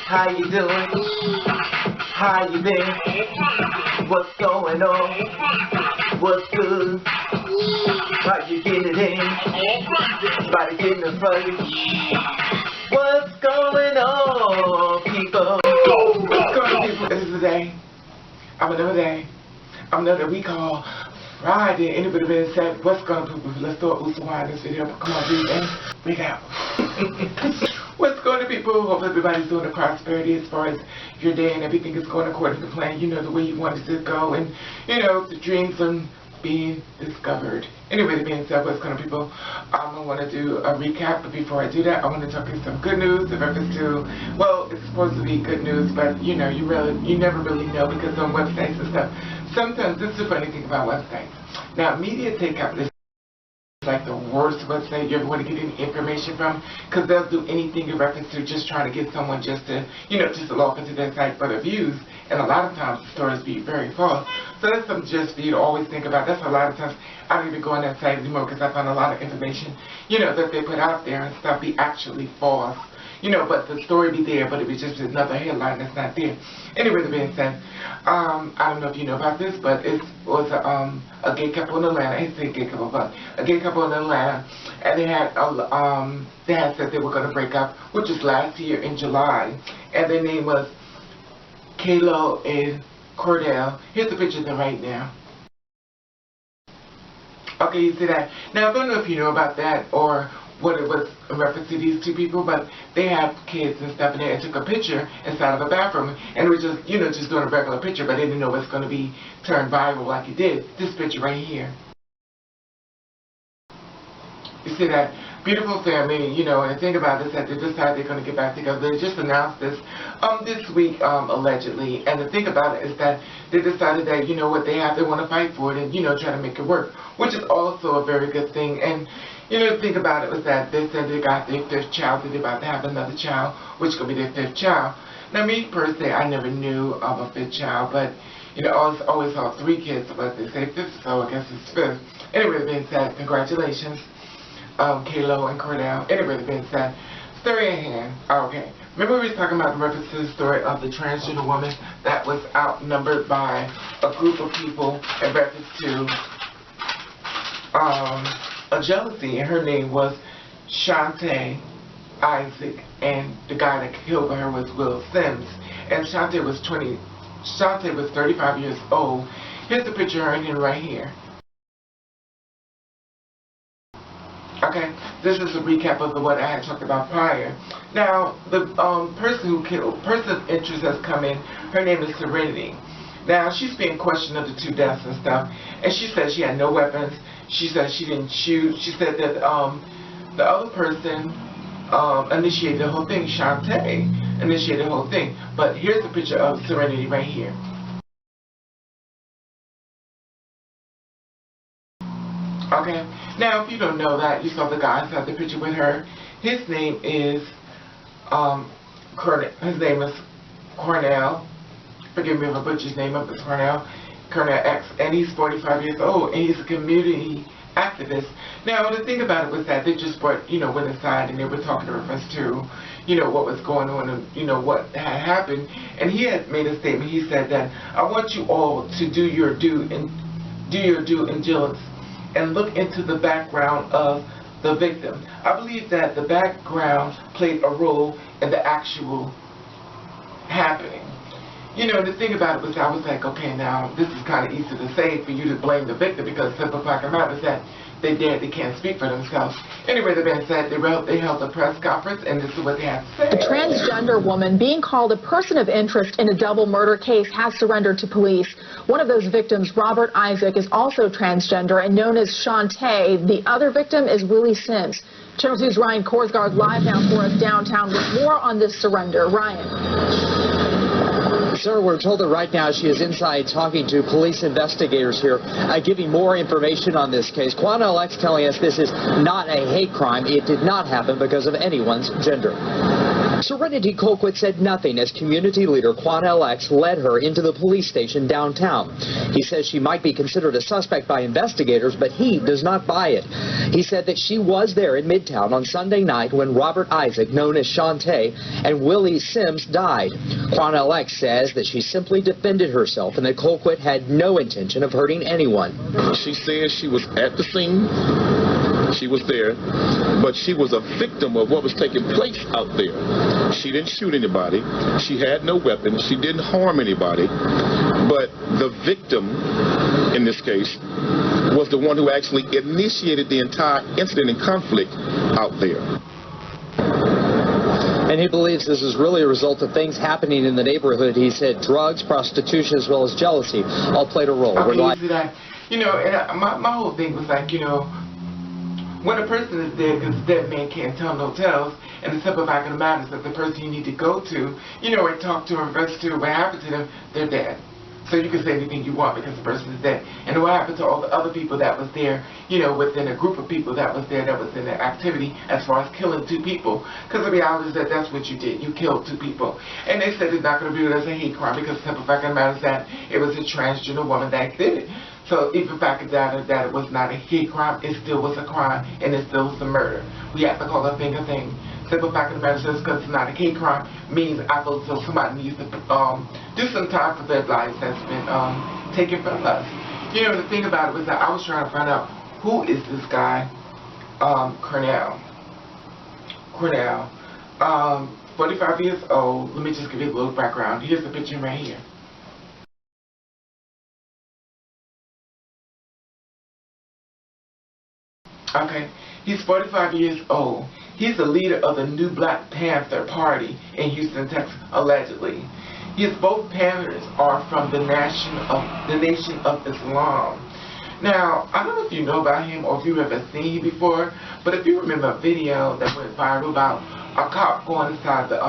How you doing? How you been? What's going on? What's good? How you getting it in? Body getting the fuzzy. What's going on, people? What's going on, people? This is the day. I'm another day. I'm another we call Friday. Anybody been said, what's going on, people? Let's throw a ooze wine in this video. Come on, breathe in. Breathe out. What's going on, people? Hope everybody's doing a prosperity as far as your day and everything is going according to plan. You know, the way you wanted to go, and you know, the dreams are being discovered. Anyway, that being said, what's going on, people? I want to do a recap, but before I do that, I want to talk to you some good news in reference to, well, it's supposed to be good news, but you know, you never really know, because on websites and stuff, sometimes this is the funny thing about websites. Now, media takeout is like the worst website you ever want to get any information from, because they'll do anything in reference to just trying to get someone just to, you know, just to log into their site for the views, and a lot of times the stories be very false. So that's something just for you to always think about. That's a lot of times I don't even go on that site anymore, because I find a lot of information, you know, that they put out there and stuff be actually false. You know, but the story be there, but it be just another headline that's not there. Anyway, that being said, I don't know if you know about this, but it was a gay couple in Atlanta. I hate to say gay couple, but a gay couple in Atlanta, and they had said they were going to break up, which was last year in July, and their name was Quanell and Quanell. Here's the picture of them right now. Okay, you see that? Now, I don't know if you know about that or what it was in reference to these two people, but they have kids and stuff, and they took a picture inside of a bathroom, and it was just, you know, just doing a regular picture, but they didn't know it's going to be turned viral like it did. This picture right here. You see that? Beautiful family, you know, and the thing about this is that they decided they're going to get back together. They just announced this this week, allegedly, and the thing about it is that they decided that, you know what, they want to fight for it and, you know, try to make it work, which is also a very good thing. And you know, the thing about it was that they said they got their 5th child, that they're about to have another child, which could be their 5th child. Now, me personally, I never knew of a 5th child, but, you know, I always saw 3 kids, but they say 5th, so I guess it's 5th. Anyway, that being said, congratulations, Quanell and Quanell. Anyway, that being said, story at hand. Okay, remember we were talking about the reference to the story of the transgender woman that was outnumbered by a group of people in reference to, a jealousy, and her name was Shante Isaac, and the guy that killed her was Will Sims, and Shante was 35 years old. Here's the picture of her and him right here. Okay, this is a recap of what I had talked about prior. Now, the person of interest that's come in, her name is Serenity. Now, she's being questioned of the 2 deaths and stuff, and she said she had no weapons. She said she didn't shoot. She said that the other person initiated the whole thing. Shante initiated the whole thing. But here's the picture of Serenity right here. Okay. Now, if you don't know that, you saw the guy inside the picture with her. His name is Quanell. Forgive me if I butchered his name up. It's Quanell X, and he's 45 years old, and he's a community activist. Now, the thing about it was that they just went inside, and they were talking in reference to, you know, what was going on, and, you know, what had happened. And he had made a statement. He said that, I want you all to do your due diligence and look into the background of the victim. I believe that the background played a role in the actual happening. You know, the thing about it was, I was like, okay, now, this is kind of easy to say for you to blame the victim, because the simple fact of the matter is that they're dead, they can't speak for themselves. Anyway, the man said they held a press conference, and this is what they had to say. A transgender woman being called a person of interest in a double murder case has surrendered to police. One of those victims, Robert Isaac, is also transgender and known as Shante. The other victim is Willie Sims. Channel 2's Ryan Korsgaard live now for us downtown with more on this surrender. Ryan. Sir, we're told that right now she is inside talking to police investigators here, giving more information on this case. Quanell X telling us this is not a hate crime. It did not happen because of anyone's gender. Serenity Colquitt said nothing as community leader Quanell X led her into the police station downtown. He says she might be considered a suspect by investigators, but he does not buy it. He said that she was there in Midtown on Sunday night when Robert Isaac, known as Shante, and Willie Sims died. Quanell X says that she simply defended herself and that Colquitt had no intention of hurting anyone. She says she was at the scene. She was there, but she was a victim of what was taking place out there. She didn't shoot anybody. She had no weapon. She didn't harm anybody. But the victim, in this case, was the one who actually initiated the entire incident and conflict out there. And he believes this is really a result of things happening in the neighborhood. He said drugs, prostitution, as well as jealousy all played a role. You know, and my whole thing was like, you know, when a person is dead, because dead man can't tell no tales, and the simple fact of the matter is that the person you need to go to, you know, and talk to or investigate what happened to them, they're dead. So you can say anything you want because the person is dead. And what happened to all the other people that was there, you know, within a group of people that was there, that was in the activity as far as killing 2 people? Because the reality is that that's what you did. You killed 2 people. And they said it's not going to be viewed as a hate crime because the simple fact of the matter is that it was a transgender woman that did it. So even the fact that it was not a hate crime, it still was a crime and it still was a murder. We have to call a thing a thing. Simple fact of the matter is just because it's not a hate crime means I feel so somebody needs to do some time for their lives that's been taken from us. You know, the thing about it was that I was trying to find out who is this guy, Quanell. 45 years old. Let me just give you a little background. Here's the picture right here. Okay, he's 45 years old. He's the leader of the new Black Panther Party in Houston, Texas, allegedly. Both Panthers are from the Nation of Islam. Now, I don't know if you know about him or if you've ever seen him before, but if you remember a video that went viral about a cop going inside the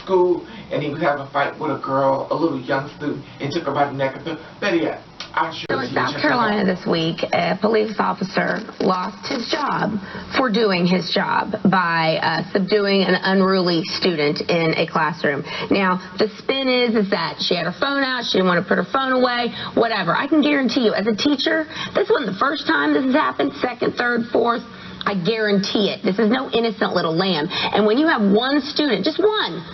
school and he was having a fight with a girl, a little young student, and took her by the neck and So in South Carolina this week, a police officer lost his job for doing his job by subduing an unruly student in a classroom. Now, the spin is that she had her phone out, she didn't want to put her phone away, whatever. I can guarantee you, as a teacher, this wasn't the first time this has happened, second, third, fourth. I guarantee it. This is no innocent little lamb. And when you have one student, just one,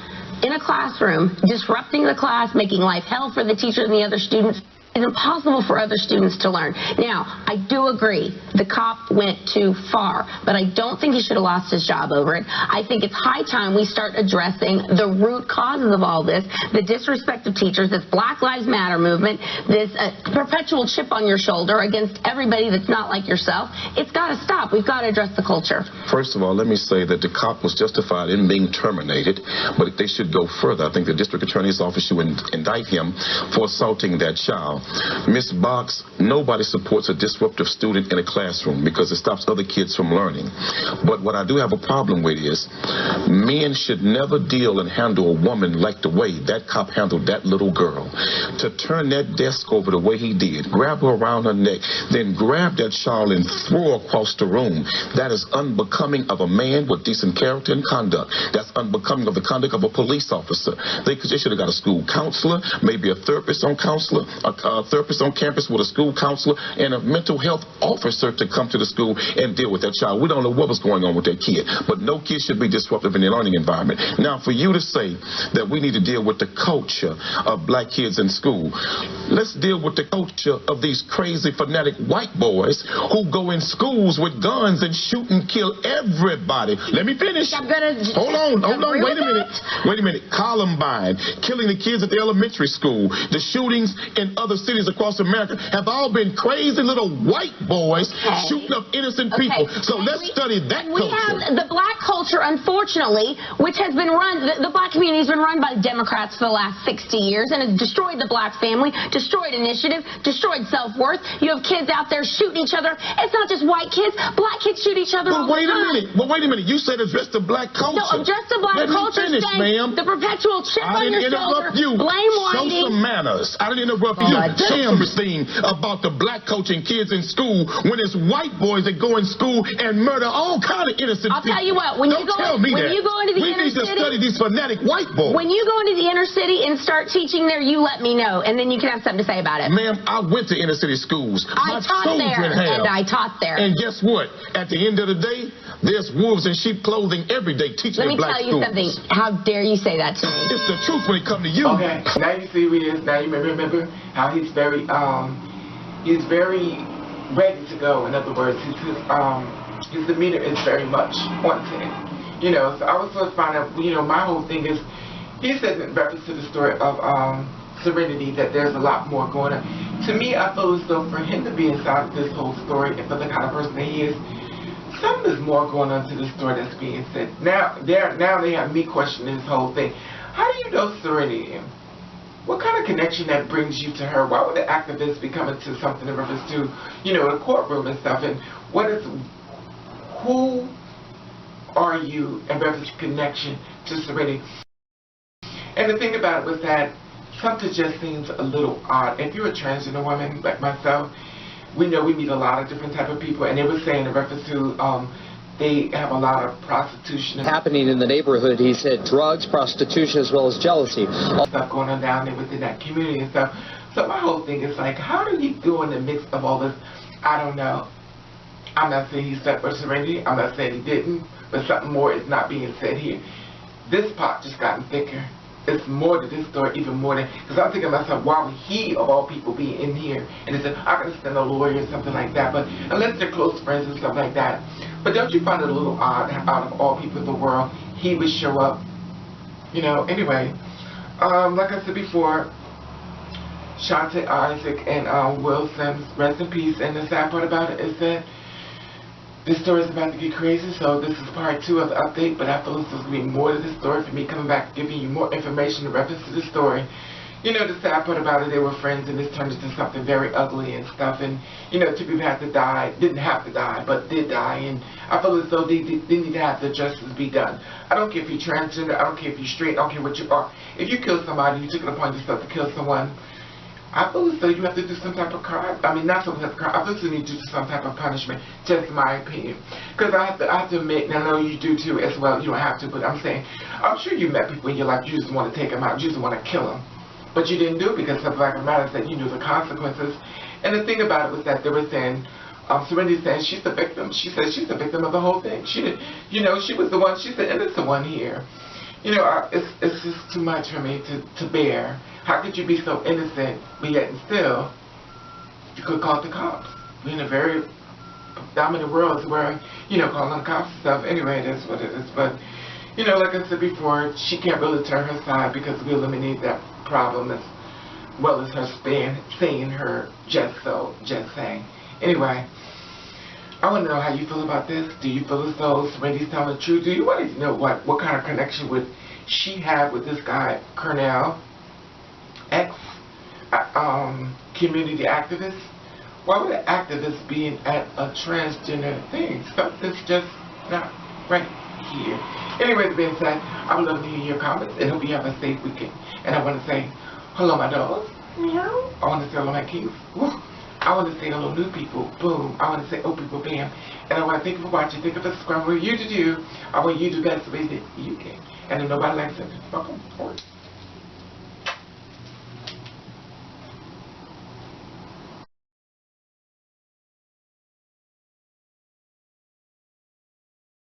in a classroom, disrupting the class, making life hell for the teacher and the other students, it's impossible for other students to learn. Now, I do agree the cop went too far, but I don't think he should have lost his job over it. I think it's high time we start addressing the root causes of all this, the disrespect of teachers, this Black Lives Matter movement, this perpetual chip on your shoulder against everybody that's not like yourself. It's got to stop. We've got to address the culture. First of all, let me say that the cop was justified in being terminated, but they should go further. I think the district attorney's office should indict him for assaulting that child. Ms. Box, nobody supports a disruptive student in a classroom because it stops other kids from learning. But what I do have a problem with is men should never deal and handle a woman like the way that cop handled that little girl. To turn that desk over the way he did, grab her around her neck, then grab that child and throw her across the room, that is unbecoming of a man with decent character and conduct. That's unbecoming of the conduct of a police officer. They should have got a school counselor, maybe a therapist on campus with a school counselor and a mental health officer to come to the school and deal with that child. We don't know what was going on with that kid, but no kid should be disruptive in their learning environment. Now, for you to say that we need to deal with the culture of black kids in school, let's deal with the culture of these crazy fanatic white boys who go in schools with guns and shoot and kill everybody. Let me finish. Hold on, wait a minute. Columbine, killing the kids at the elementary school, the shootings in other cities across America have all been crazy little white boys shooting up innocent people. So let's study that culture. We have the black culture, unfortunately, which has been run, the black community has been run by Democrats for the last 60 years and has destroyed the black family, destroyed initiative, destroyed self-worth. You have kids out there shooting each other. It's not just white kids. Black kids shoot each other all the time. But wait a minute. You said address the black culture. No, address the black culture. Let me finish, ma'am. The perpetual chip on your shoulder. Blame whiting. Show some manners. I didn't interrupt you. damn thing about the black coaching kids in school when it's white boys that go in school and murder all kind of innocent I'll people. tell you what, when you go into the We inner need to city, study these fanatic white boys. when you go into the inner city and start teaching there, you let me know, and then you can have something to say about it. Ma'am, I went to inner city schools. I taught there, and I taught there. And guess what? At the end of the day, there's wolves in sheep clothing every day teaching in black schools. Let me tell you something. How dare you say that to me? It's the truth when it comes to you. Okay, now you see who he is. Now you remember how he's very ready to go. In other words, his demeanor is very much on 10. You know, so I was supposed to find out, you know, my whole thing is, he says in reference to the story of Serenity that there's a lot more going on. To me, I feel as though for him to be inside of this whole story and for the kind of person that he is, something is more going on to the story that's being said. Now they have me questioning this whole thing. How do you know Serenity? What kind of connection that brings you to her? Why would the activist be coming to something in reference to, you know, the courtroom and stuff? And who are you in reference to connection to Serenity? And the thing about it was that something just seems a little odd. If you're a transgender woman like myself, we know we meet a lot of different type of people, and they were saying in reference to they have a lot of prostitution happening in the neighborhood. He said drugs, prostitution, as well as jealousy. Stuff going on down there within that community and stuff. So my whole thing is like, how did he do in the mix of all this? I don't know. I'm not saying he slept with Serenity. I'm not saying he didn't, but something more is not being said here. This pot just gotten thicker. It's more to this story, even more than, because I'm thinking to myself, why would he, of all people, be in here? And it's I'm going to send a lawyer or something like that, but unless they're close friends and stuff like that. But don't you find it a little odd, out of all people in the world, he would show up? You know, anyway, like I said before, Shante Isaac and Will Sims, rest in peace. And the sad part about it is that this story is about to get crazy, so this is part 2 of the update, but I feel there's going to be more to this story for me coming back, giving you more information in reference to the story. You know, the sad part about it, they were friends, and this turned into something very ugly and stuff, and, you know, 2 people had to die, didn't have to die, but did die, and I feel as though they need to have the justice be done. I don't care if you're transgender, I don't care if you're straight, I don't care what you are. If you kill somebody, you took it upon yourself to kill someone, I feel as though you have to do some type of crime. I mean, not some type of crime. I feel as though you need to do some type of punishment. Just my opinion. Because I have to admit, and I know you do too as well. You don't have to, but I'm saying, I'm sure you met people in your life. You just want to take them out. You just want to kill them. But you didn't do it because the fact of the matter is that you knew the consequences. And the thing about it was that they were saying, Serenity saying she's the victim. She said she's the victim of the whole thing. She did, you know, she was the one. She's the innocent one here. You know, it's just too much for me to bear. How could you be so innocent, but yet and still, you could call the cops? We're in a very dominant world where, you know, calling the cops and stuff. Anyway, that's what it is. But, you know, like I said before, she can't really turn her side because we eliminate that problem as well as her saying her just saying. Anyway, I want to know how you feel about this. Do you feel as though Serenity's telling the truth? Do you want to know what kind of connection would she have with this guy, Quanell X, community activist? Why would an activist be at a transgender thing? Something's just not right here. Anyways, being said, I would love to hear your comments and hope you have a safe weekend. And I want to say hello, my dogs. Meow. I want to say hello, my kings. Woo. I want to say hello, new people. Boom. I want to say old people. Bam. And I want to thank you for watching. Thank you for subscribing. What you to do, I want you to do best the way that you can. And if nobody likes it, fuck them.